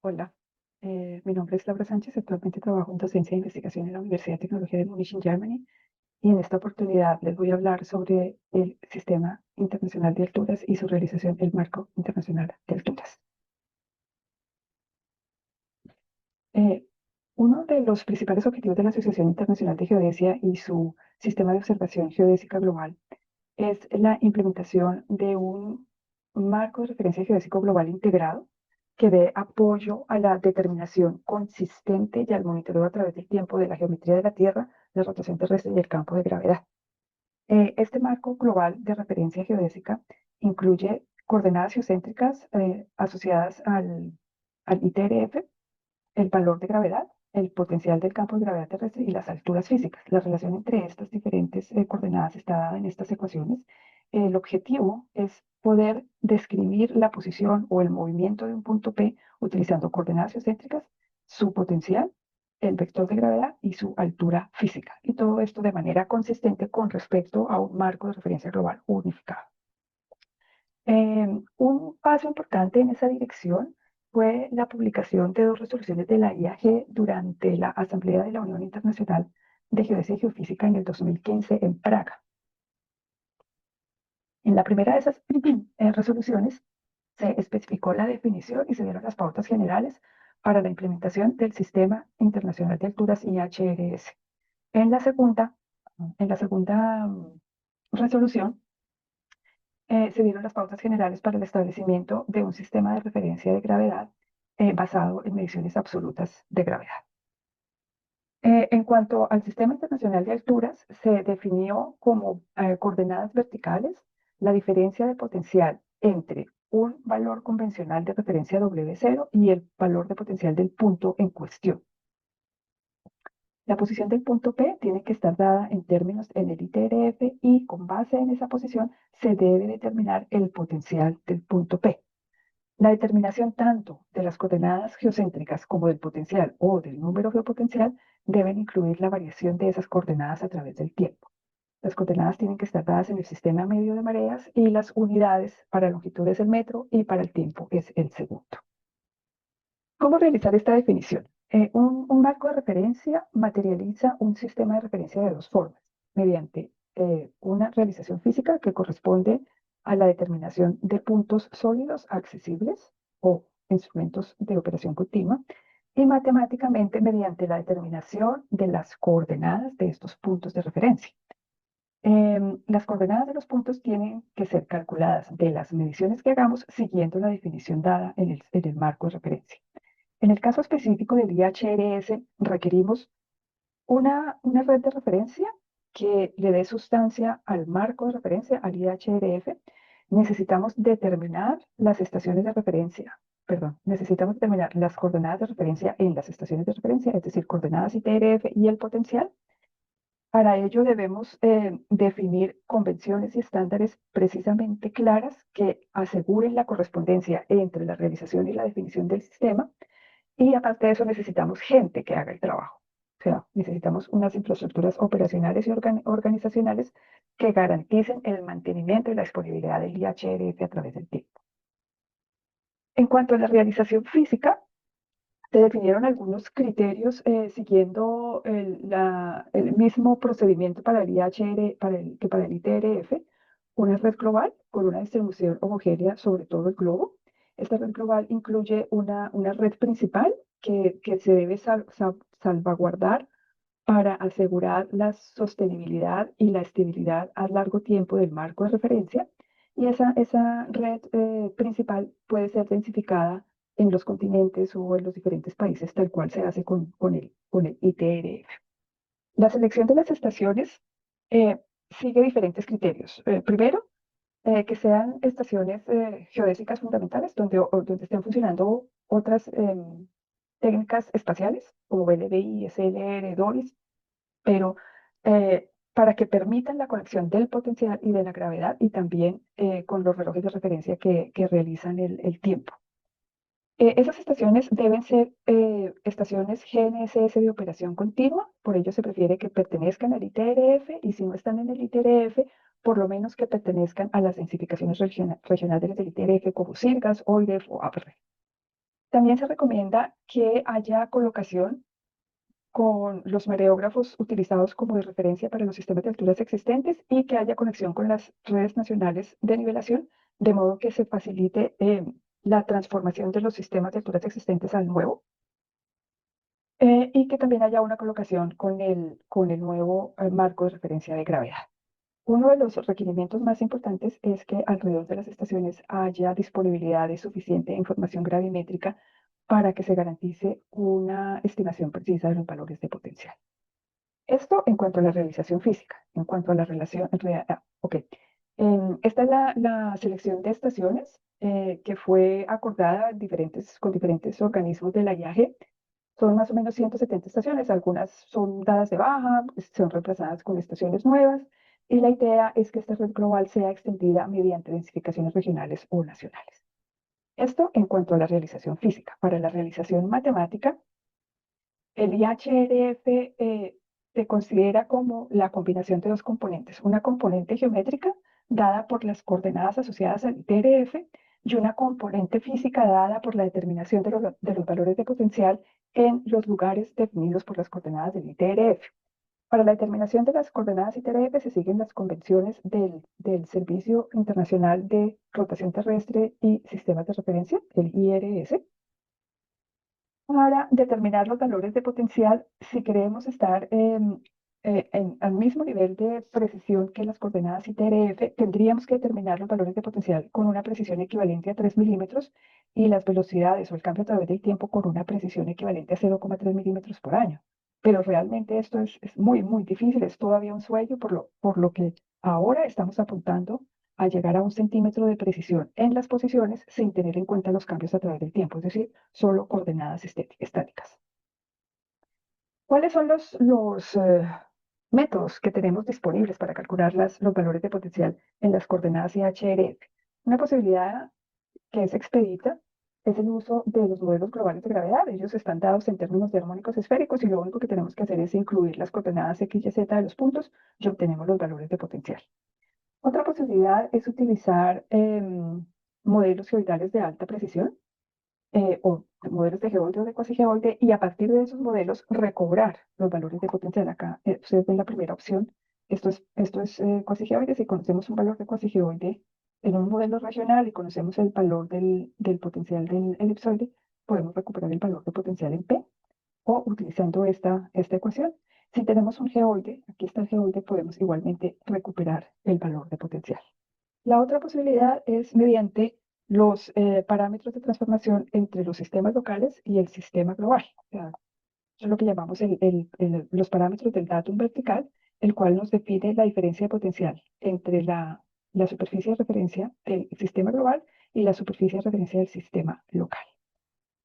Hola, mi nombre es Laura Sánchez. Actualmente trabajo en docencia e investigación en la Universidad de Tecnología de Múnich en Germany, y en esta oportunidad les voy a hablar sobre el Sistema Internacional de Alturas y su realización, el Marco Internacional de Alturas. Eh, Uno de los principales objetivos de la Asociación Internacional de Geodesia y su sistema de observación geodésica global es la implementación de un marco de referencia geodésico global integrado que dé apoyo a la determinación consistente y al monitoreo a través del tiempo de la geometría de la Tierra, la rotación terrestre y el campo de gravedad. Este marco global de referencia geodésica incluye coordenadas geocéntricas asociadas al ITRF, el valor de gravedad, el potencial del campo de gravedad terrestre y las alturas físicas. La relación entre estas diferentes coordenadas está dada en estas ecuaciones. El objetivo es poder describir la posición o el movimiento de un punto P utilizando coordenadas geocéntricas, su potencial, el vector de gravedad y su altura física. Y todo esto de manera consistente con respecto a un marco de referencia global unificado. Un paso importante en esa dirección fue la publicación de dos resoluciones de la IAG durante la Asamblea de la Unión Internacional de Geodesia y Geofísica en el 2015 en Praga. En la primera de esas resoluciones se especificó la definición y se dieron las pautas generales para la implementación del Sistema Internacional de Alturas IHRS. En la segunda resolución se dieron las pautas generales para el establecimiento de un sistema de referencia de gravedad basado en mediciones absolutas de gravedad. En cuanto al Sistema Internacional de Alturas, se definió como coordenadas verticales la diferencia de potencial entre un valor convencional de referencia W0 y el valor de potencial del punto en cuestión. La posición del punto P tiene que estar dada en términos en el ITRF, y con base en esa posición se debe determinar el potencial del punto P. La determinación tanto de las coordenadas geocéntricas como del potencial o del número geopotencial deben incluir la variación de esas coordenadas a través del tiempo. Las coordenadas tienen que estar dadas en el sistema medio de mareas, y las unidades para longitud es el metro y para el tiempo es el segundo. ¿Cómo realizar esta definición? Un marco de referencia materializa un sistema de referencia de dos formas: mediante una realización física que corresponde a la determinación de puntos sólidos accesibles o instrumentos de operación continua, y matemáticamente mediante la determinación de las coordenadas de estos puntos de referencia. Las coordenadas de los puntos tienen que ser calculadas de las mediciones que hagamos siguiendo la definición dada en el marco de referencia. En el caso específico del IHRS, requerimos una red de referencia que le dé sustancia al marco de referencia, al IHRF. Necesitamos determinar las estaciones de referencia, perdón, necesitamos determinar las coordenadas de referencia en las estaciones de referencia, es decir, coordenadas ITRF y el potencial. Para ello debemos definir convenciones y estándares precisamente claras que aseguren la correspondencia entre la realización y la definición del sistema. Y aparte de eso, necesitamos gente que haga el trabajo. O sea, necesitamos unas infraestructuras operacionales y organizacionales que garanticen el mantenimiento y la disponibilidad del IHRF a través del tiempo. En cuanto a la realización física, se definieron algunos criterios siguiendo el mismo procedimiento para el IHR, que para el ITRF: una red global con una distribución homogénea sobre todo el globo. Esta red global incluye una red principal que se debe salvaguardar para asegurar la sostenibilidad y la estabilidad a largo tiempo del marco de referencia. Y esa red principal puede ser densificada en los continentes o en los diferentes países, tal cual se hace con el ITRF. La selección de las estaciones sigue diferentes criterios. Primero, que sean estaciones geodésicas fundamentales donde estén funcionando otras técnicas espaciales como VLBI, SLR, DORIS, pero para que permitan la conexión del potencial y de la gravedad, y también con los relojes de referencia que realizan el tiempo. Esas estaciones deben ser estaciones GNSS de operación continua. Por ello se prefiere que pertenezcan al ITRF, y si no están en el ITRF, por lo menos que pertenezcan a las densificaciones regionales del ITRF como CIRGAS, OIREF o APREF. También se recomienda que haya colocación con los mareógrafos utilizados como de referencia para los sistemas de alturas existentes y que haya conexión con las redes nacionales de nivelación, de modo que se facilite la transformación de los sistemas de alturas existentes al nuevo, y que también haya una colocación con el nuevo marco de referencia de gravedad. Uno de los requerimientos más importantes es que alrededor de las estaciones haya disponibilidad de suficiente información gravimétrica para que se garantice una estimación precisa de los valores de potencial. Esto en cuanto a la realización física. En cuanto a la relación, ok. Esta es la selección de estaciones que fue acordada con diferentes organismos de la IAG. Son más o menos 170 estaciones, algunas son dadas de baja, son reemplazadas con estaciones nuevas, y la idea es que esta red global sea extendida mediante densificaciones regionales o nacionales. Esto en cuanto a la realización física. Para la realización matemática, el IHRF se considera como la combinación de dos componentes, una componente geométrica dada por las coordenadas asociadas al ITRF y una componente física dada por la determinación de los valores de potencial en los lugares definidos por las coordenadas del ITRF. Para la determinación de las coordenadas ITRF se siguen las convenciones del Servicio Internacional de Rotación Terrestre y Sistemas de Referencia, el IRS, para determinar los valores de potencial. Si queremos estar al mismo nivel de precisión que las coordenadas ITRF, tendríamos que determinar los valores de potencial con una precisión equivalente a 3 milímetros y las velocidades o el cambio a través del tiempo con una precisión equivalente a 0,3 milímetros por año. Pero realmente esto es muy, muy difícil, es todavía un sueño, por lo que ahora estamos apuntando a llegar a 1 centímetro de precisión en las posiciones sin tener en cuenta los cambios a través del tiempo, es decir, solo coordenadas estáticas. ¿Cuáles son los métodos que tenemos disponibles para calcular los valores de potencial en las coordenadas IHRF? Una posibilidad que es expedita es el uso de los modelos globales de gravedad. Ellos están dados en términos de armónicos esféricos y lo único que tenemos que hacer es incluir las coordenadas X y Z de los puntos y obtenemos los valores de potencial. Otra posibilidad es utilizar modelos geoidales de alta precisión o modelos de geoide o de cuasi geoide, y a partir de esos modelos recobrar los valores de potencial. Acá ustedes ven la primera opción. Esto es cuasi geoide. Si conocemos un valor de cuasi geoide en un modelo regional y conocemos el valor del potencial del elipsoide, podemos recuperar el valor de potencial en P o utilizando esta ecuación. Si tenemos un geoide, aquí está el geoide, podemos igualmente recuperar el valor de potencial. La otra posibilidad es mediante los parámetros de transformación entre los sistemas locales y el sistema global. O sea, eso es lo que llamamos los parámetros del datum vertical, el cual nos define la diferencia de potencial entre la superficie de referencia del sistema global y la superficie de referencia del sistema local.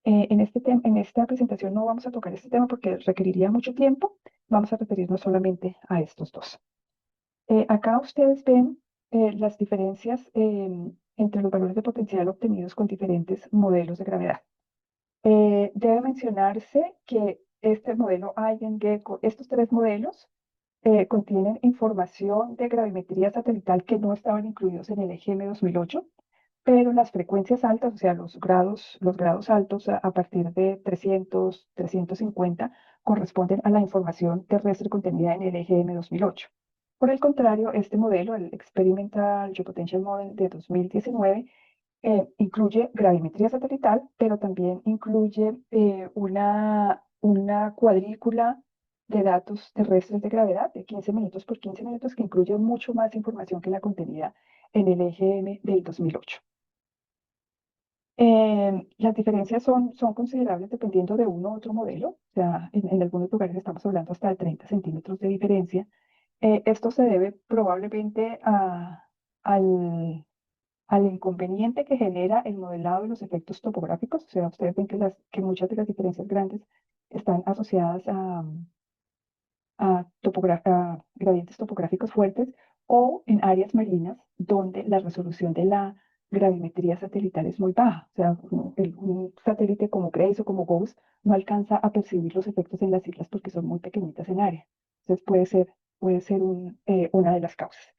En esta presentación no vamos a tocar este tema porque requeriría mucho tiempo. Vamos a referirnos solamente a estos dos. Acá ustedes ven las diferencias entre los valores de potencial obtenidos con diferentes modelos de gravedad. Debe mencionarse que este modelo Eigen-Gecko, estos tres modelos contienen información de gravimetría satelital que no estaban incluidos en el EGM 2008, pero las frecuencias altas, o sea, los grados altos a partir de 300, 350, corresponden a la información terrestre contenida en el EGM 2008. Por el contrario, este modelo, el Experimental Geopotential Model de 2019, incluye gravimetría satelital, pero también incluye una cuadrícula de datos terrestres de gravedad de 15 minutos por 15 minutos, que incluye mucho más información que la contenida en el EGM del 2008. Las diferencias son considerables dependiendo de uno u otro modelo. O sea, en algunos lugares estamos hablando hasta de 30 centímetros de diferencia. Esto se debe probablemente al inconveniente que genera el modelado de los efectos topográficos. O sea, ustedes ven que muchas de las diferencias grandes están asociadas a gradientes topográficos fuertes o en áreas marinas donde la resolución de la gravimetría satelital es muy baja. O sea, un satélite como GRACE o como GOES no alcanza a percibir los efectos en las islas porque son muy pequeñitas en área. Entonces puede ser una de las causas.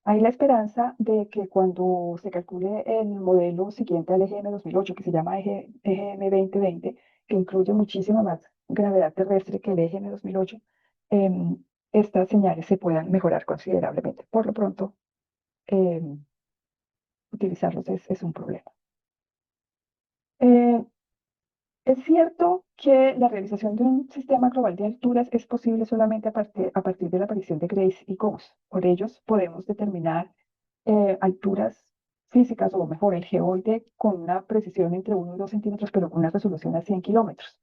Hay la esperanza de que cuando se calcule el modelo siguiente al EGM 2008, que se llama EGM 2020, que incluye muchísima más gravedad terrestre que el EGM 2008, em, estas señales se puedan mejorar considerablemente. Por lo pronto, em, utilizarlos es un problema. Eh, Es cierto que la realización de un sistema global de alturas es posible solamente a partir de la aparición de Grace y Gauss. Por ellos podemos determinar alturas físicas, o mejor, el geoide con una precisión entre 1 y 2 centímetros, pero con una resolución a 100 kilómetros.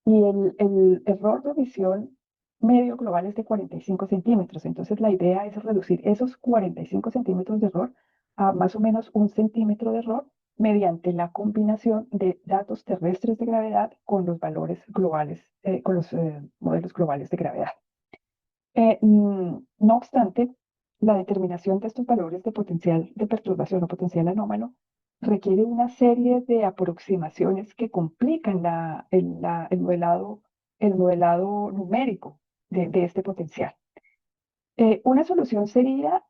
Y el error de visión medio global es de 45 centímetros. Entonces, la idea es reducir esos 45 centímetros de error a más o menos 1 centímetro de error mediante la combinación de datos terrestres de gravedad con los valores globales, con los modelos globales de gravedad. No obstante, la determinación de estos valores de potencial de perturbación o potencial anómalo requiere una serie de aproximaciones que complican el modelado numérico de este potencial. Una solución sería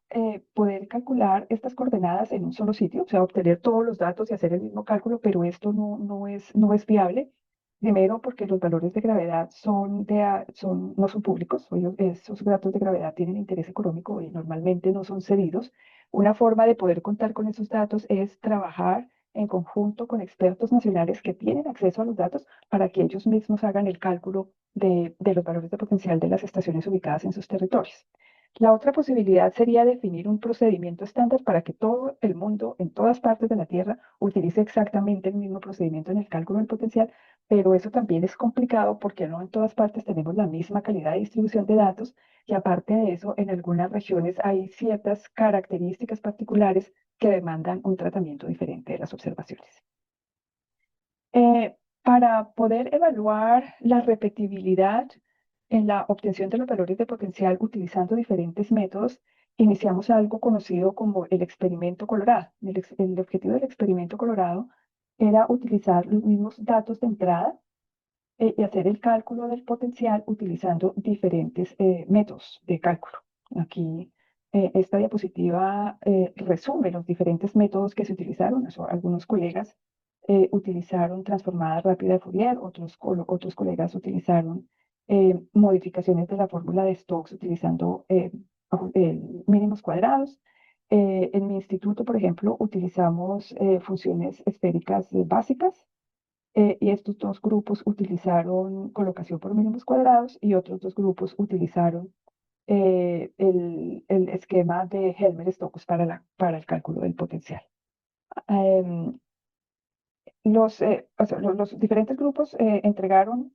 poder calcular estas coordenadas en un solo sitio, o sea, obtener todos los datos y hacer el mismo cálculo, pero esto no es viable. Primero, porque los valores de gravedad no son públicos, esos datos de gravedad tienen interés económico y normalmente no son cedidos. Una forma de poder contar con esos datos es trabajar en conjunto con expertos nacionales que tienen acceso a los datos para que ellos mismos hagan el cálculo de los valores de potencial de las estaciones ubicadas en sus territorios. La otra posibilidad sería definir un procedimiento estándar para que todo el mundo, en todas partes de la Tierra, utilice exactamente el mismo procedimiento en el cálculo del potencial, pero eso también es complicado porque no en todas partes tenemos la misma calidad de distribución de datos y aparte de eso, en algunas regiones hay ciertas características particulares que demandan un tratamiento diferente de las observaciones. Para poder evaluar la repetibilidad en la obtención de los valores de potencial utilizando diferentes métodos, iniciamos algo conocido como el experimento colorado. El objetivo del experimento colorado era utilizar los mismos datos de entrada y hacer el cálculo del potencial utilizando diferentes métodos de cálculo. Aquí esta diapositiva resume los diferentes métodos que se utilizaron. Algunos colegas utilizaron transformada rápida de Fourier, otros colegas utilizaron modificaciones de la fórmula de Stokes utilizando mínimos cuadrados. En mi instituto, por ejemplo, utilizamos funciones esféricas básicas y estos dos grupos utilizaron colocación por mínimos cuadrados y otros dos grupos utilizaron el esquema de Helmer-Stokes para el cálculo del potencial. Em, los diferentes grupos entregaron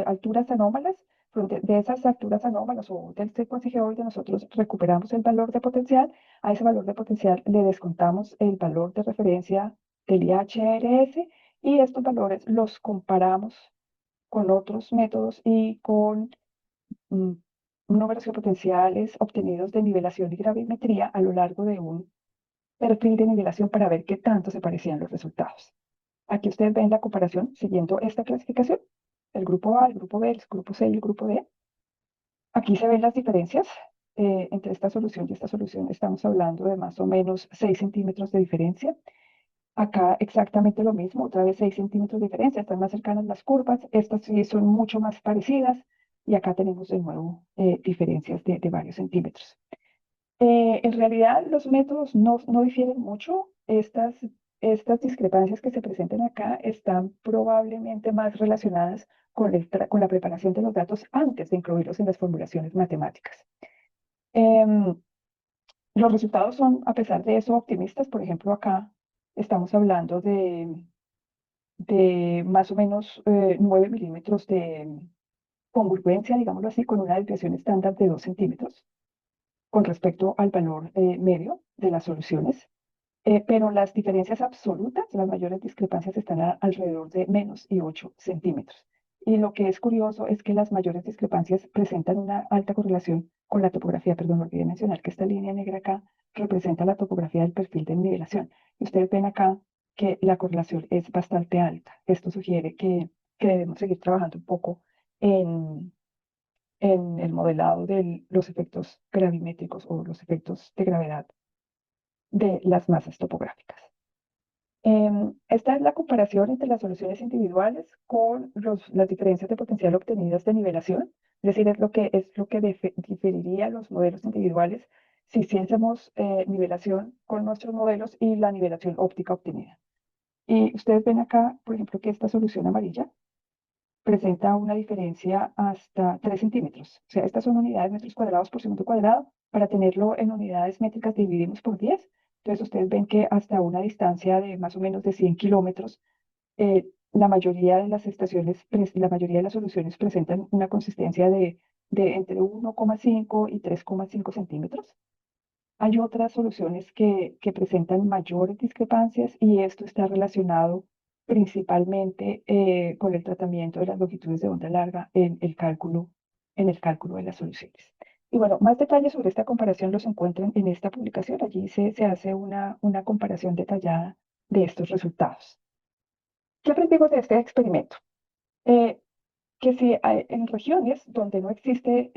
alturas anómalas. De esas alturas anómalas o del secuencia geoide, nosotros recuperamos el valor de potencial. A ese valor de potencial le descontamos el valor de referencia del IHRS y estos valores los comparamos con otros métodos y con mm, números potenciales obtenidos de nivelación y gravimetría a lo largo de un perfil de nivelación para ver qué tanto se parecían los resultados. Aquí ustedes ven la comparación siguiendo esta clasificación, el grupo A, el grupo B, el grupo C y el grupo D. Aquí se ven las diferencias entre esta solución y esta solución. Estamos hablando de más o menos 6 centímetros de diferencia. Acá exactamente lo mismo, otra vez 6 centímetros de diferencia, están más cercanas las curvas, estas sí son mucho más parecidas y acá tenemos de nuevo diferencias de varios centímetros. En realidad los métodos no difieren mucho, estas discrepancias que se presentan acá están probablemente más relacionadas con la preparación de los datos antes de incluirlos en las formulaciones matemáticas. Em, los resultados son, a pesar de eso, optimistas. Por ejemplo, acá estamos hablando de más o menos 9 milímetros de congruencia, digámoslo así, con una desviación estándar de 2 centímetros con respecto al valor medio de las soluciones. Pero las diferencias absolutas, las mayores discrepancias están alrededor de menos y 8 centímetros. Y lo que es curioso es que las mayores discrepancias presentan una alta correlación con la topografía. Perdón, olvidé mencionar que esta línea negra acá representa la topografía del perfil de nivelación. Y ustedes ven acá que la correlación es bastante alta. Esto sugiere que debemos seguir trabajando un poco en, en el modelado de los efectos gravimétricos o los efectos de gravedad de las masas topográficas. Esta es la comparación entre las soluciones individuales con las diferencias de potencial obtenidas de nivelación, es decir, es lo que diferiría los modelos individuales si hiciésemos nivelación con nuestros modelos y la nivelación óptica obtenida. Y ustedes ven acá, por ejemplo, que esta solución amarilla presenta una diferencia hasta 3 centímetros. O sea, estas son unidades metros cuadrados por segundo cuadrado. Para tenerlo en unidades métricas dividimos por 10. Entonces ustedes ven que hasta una distancia de más o menos de 100 kilómetros, la mayoría de las estaciones, la mayoría de las soluciones presentan una consistencia de entre 1,5 y 3,5 centímetros. Hay otras soluciones que presentan mayores discrepancias y esto está relacionado principalmente con el tratamiento de las longitudes de onda larga en el cálculo de las soluciones. Y bueno, más detalles sobre esta comparación los encuentran en esta publicación. Allí se hace una comparación detallada de estos resultados. ¿Qué aprendimos de este experimento? Eh, que si en regiones donde no existe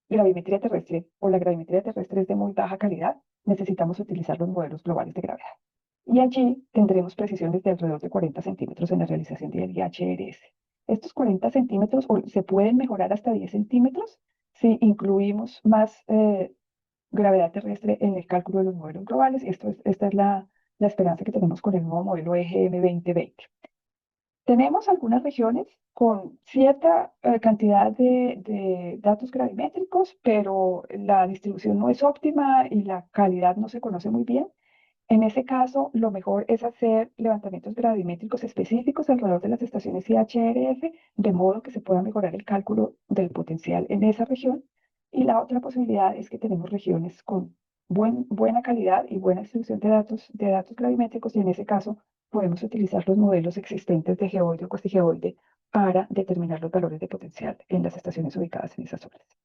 gravimetría terrestre o la gravimetría terrestre es de muy baja calidad, necesitamos utilizar los modelos globales de gravedad. Y allí tendremos precisiones de alrededor de 40 centímetros en la realización del IHRS. Estos 40 centímetros se pueden mejorar hasta 10 centímetros si incluimos más gravedad terrestre en el cálculo de los modelos globales. Y esta es la esperanza que tenemos con el nuevo modelo EGM 2020. Tenemos algunas regiones con cierta cantidad de datos gravimétricos, pero la distribución no es óptima y la calidad no se conoce muy bien. En ese caso, lo mejor es hacer levantamientos gravimétricos específicos alrededor de las estaciones IHRF, de modo que se pueda mejorar el cálculo del potencial en esa región. Y la otra posibilidad es que tenemos regiones con buena calidad y buena distribución de datos gravimétricos, y en ese caso podemos utilizar los modelos existentes de geoide o cuasigeoide para determinar los valores de potencial en las estaciones ubicadas en esas zonas.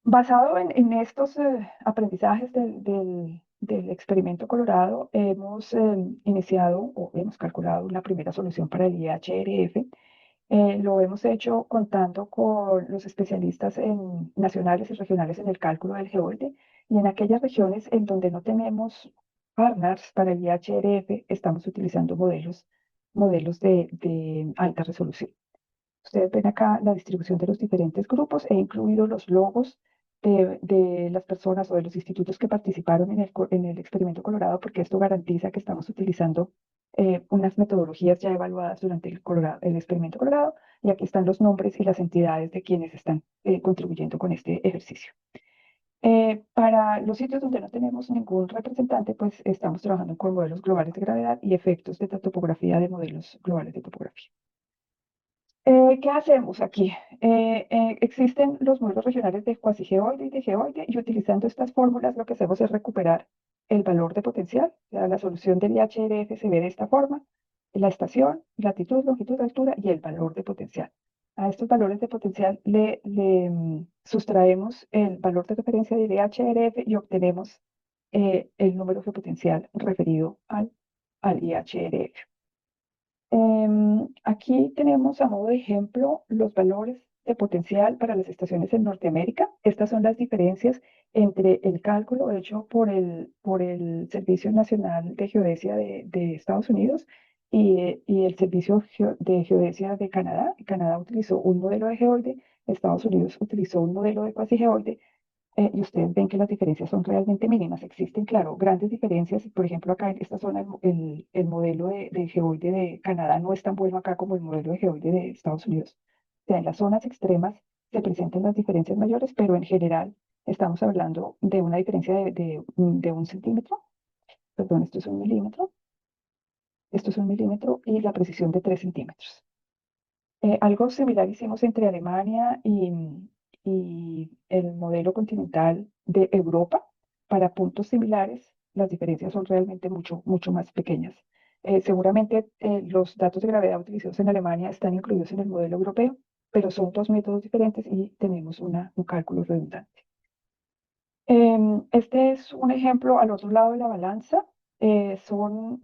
Basado en estos aprendizajes del experimento Colorado, hemos iniciado o hemos calculado la primera solución para el IHRF. Lo hemos hecho contando con los especialistas nacionales y regionales en el cálculo del geoide, y en aquellas regiones en donde no tenemos partners para el IHRF, estamos utilizando modelos de alta resolución. Ustedes ven acá la distribución de los diferentes grupos. He incluido los logos de las personas o de los institutos que participaron en el experimento Colorado, porque esto garantiza que estamos utilizando unas metodologías ya evaluadas durante el experimento Colorado. Y aquí están los nombres y las entidades de quienes están contribuyendo con este ejercicio. Para los sitios donde no tenemos ningún representante, pues estamos trabajando con modelos globales de gravedad y efectos de la topografía de modelos globales de topografía. ¿Qué hacemos aquí? Existen los modelos regionales de cuasigeoide y de geoide, y utilizando estas fórmulas lo que hacemos es recuperar el valor de potencial. O sea, la solución del IHRF se ve de esta forma: la estación, latitud, longitud, altura y el valor de potencial. A estos valores de potencial le sustraemos el valor de referencia del IHRF y obtenemos el número de potencial referido al IHRF. Aquí tenemos a modo de ejemplo los valores de potencial para las estaciones en Norteamérica. Estas son las diferencias entre el cálculo hecho por el Servicio Nacional de Geodesia de Estados Unidos y el Servicio de Geodesia de Canadá. Canadá utilizó un modelo de geoide, Estados Unidos utilizó un modelo de cuasigeoide. Y ustedes ven que las diferencias son realmente mínimas. Existen, claro, grandes diferencias. Por ejemplo, acá en esta zona, el modelo de geoide de Canadá no es tan bueno acá como el modelo de geoide de Estados Unidos. O sea, en las zonas extremas se presentan las diferencias mayores, pero en general estamos hablando de una diferencia de 1 centímetro. Perdón, esto es 1 milímetro. Esto es 1 milímetro y la precisión de 3 centímetros. Algo similar hicimos entre Alemania y el modelo continental de Europa. Para puntos similares, las diferencias son realmente mucho más pequeñas. Seguramente los datos de gravedad utilizados en Alemania están incluidos en el modelo europeo, pero son dos métodos diferentes y tenemos un cálculo redundante. Este es un ejemplo al otro lado de la balanza. Son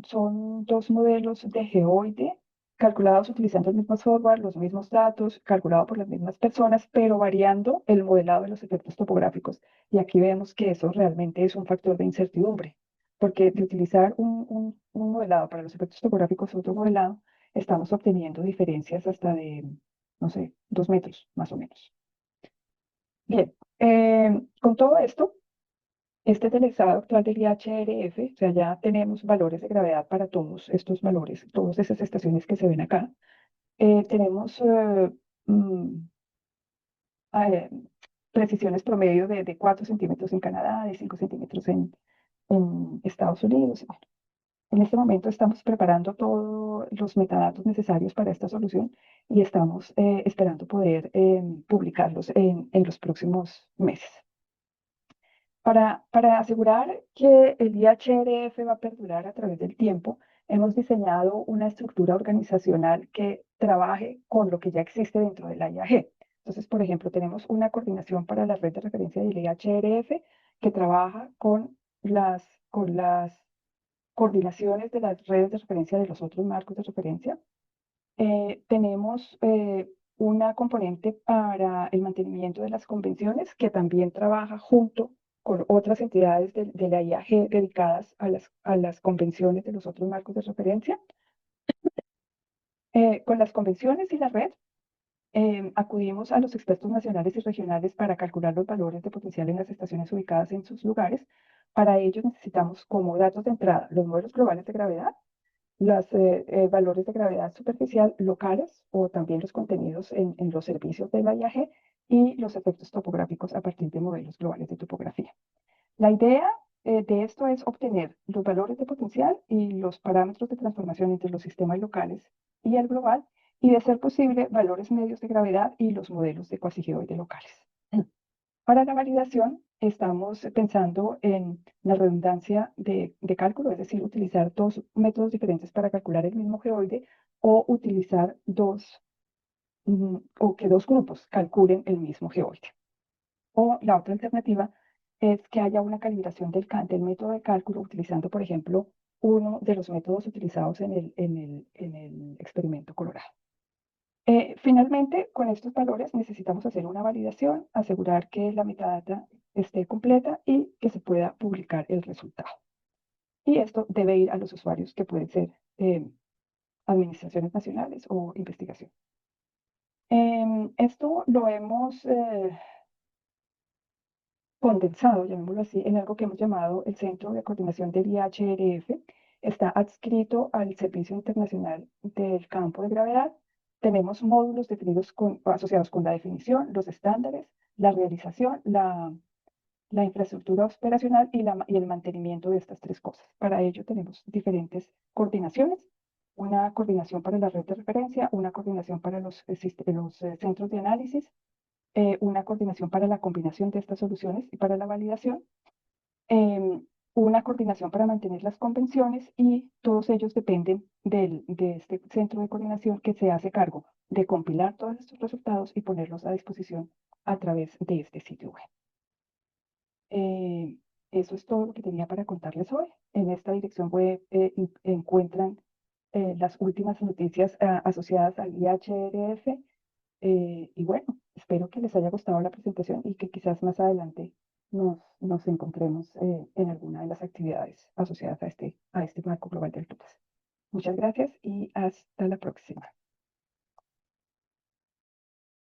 dos modelos de geoide calculados utilizando el mismo software, los mismos datos, calculado por las mismas personas, pero variando el modelado de los efectos topográficos. Y aquí vemos que eso realmente es un factor de incertidumbre, porque de utilizar un modelado para los efectos topográficos, otro modelado, estamos obteniendo diferencias hasta de, no sé, 2 metros más o menos. Bien, con todo esto, este es el estado actual del IHRF, o sea, ya tenemos valores de gravedad para todos estos valores, todas esas estaciones que se ven acá. Tenemos mm, eh, precisiones promedio de 4 centímetros en Canadá, de 5 centímetros en Estados Unidos. Bueno, en este momento estamos preparando todos los metadatos necesarios para esta solución y estamos esperando poder publicarlos en los próximos meses. Para asegurar que el IHRF va a perdurar a través del tiempo, hemos diseñado una estructura organizacional que trabaje con lo que ya existe dentro de la IAG. Entonces, por ejemplo, tenemos una coordinación para la red de referencia del IHRF que trabaja con las coordinaciones de las redes de referencia de los otros marcos de referencia. Tenemos una componente para el mantenimiento de las convenciones que también trabaja junto con otras entidades de la IAG dedicadas a las convenciones de los otros marcos de referencia. Con las convenciones y la red, acudimos a los expertos nacionales y regionales para calcular los valores de potencial en las estaciones ubicadas en sus lugares. Para ello necesitamos como datos de entrada los modelos globales de gravedad, los valores de gravedad superficial locales o también los contenidos en los servicios de la IAG y los efectos topográficos a partir de modelos globales de topografía. La idea de esto es obtener los valores de potencial y los parámetros de transformación entre los sistemas locales y el global y, de ser posible, valores medios de gravedad y los modelos de cuasigeoide locales. Para la validación, estamos pensando en la redundancia de cálculo, es decir, utilizar dos métodos diferentes para calcular el mismo geoide o utilizar o que dos grupos calculen el mismo geoide. O la otra alternativa es que haya una calibración del método de cálculo utilizando, por ejemplo, uno de los métodos utilizados en el experimento Colorado. Finalmente, con estos valores necesitamos hacer una validación, asegurar que la metadata esté completa y que se pueda publicar el resultado. Y esto debe ir a los usuarios, que pueden ser administraciones nacionales o investigación. Esto lo hemos condensado, llamémoslo así, en algo que hemos llamado el Centro de Coordinación del IHRF. Está adscrito al Servicio Internacional del Campo de Gravedad. Tenemos módulos definidos asociados con la definición, los estándares, la realización, la infraestructura operacional y el mantenimiento de estas tres cosas. Para ello tenemos diferentes coordinaciones, una coordinación para la red de referencia, una coordinación para los centros de análisis, una coordinación para la combinación de estas soluciones y para la validación, una coordinación para mantener las convenciones, y todos ellos dependen de este centro de coordinación que se hace cargo de compilar todos estos resultados y ponerlos a disposición a través de este sitio web. Eso es todo lo que tenía para contarles hoy. En esta dirección web encuentran las últimas noticias asociadas al IHRF. Y bueno, espero que les haya gustado la presentación y que quizás más adelante nos encontremos en alguna de las actividades asociadas a este marco global del TUPAS. Muchas gracias y hasta la próxima.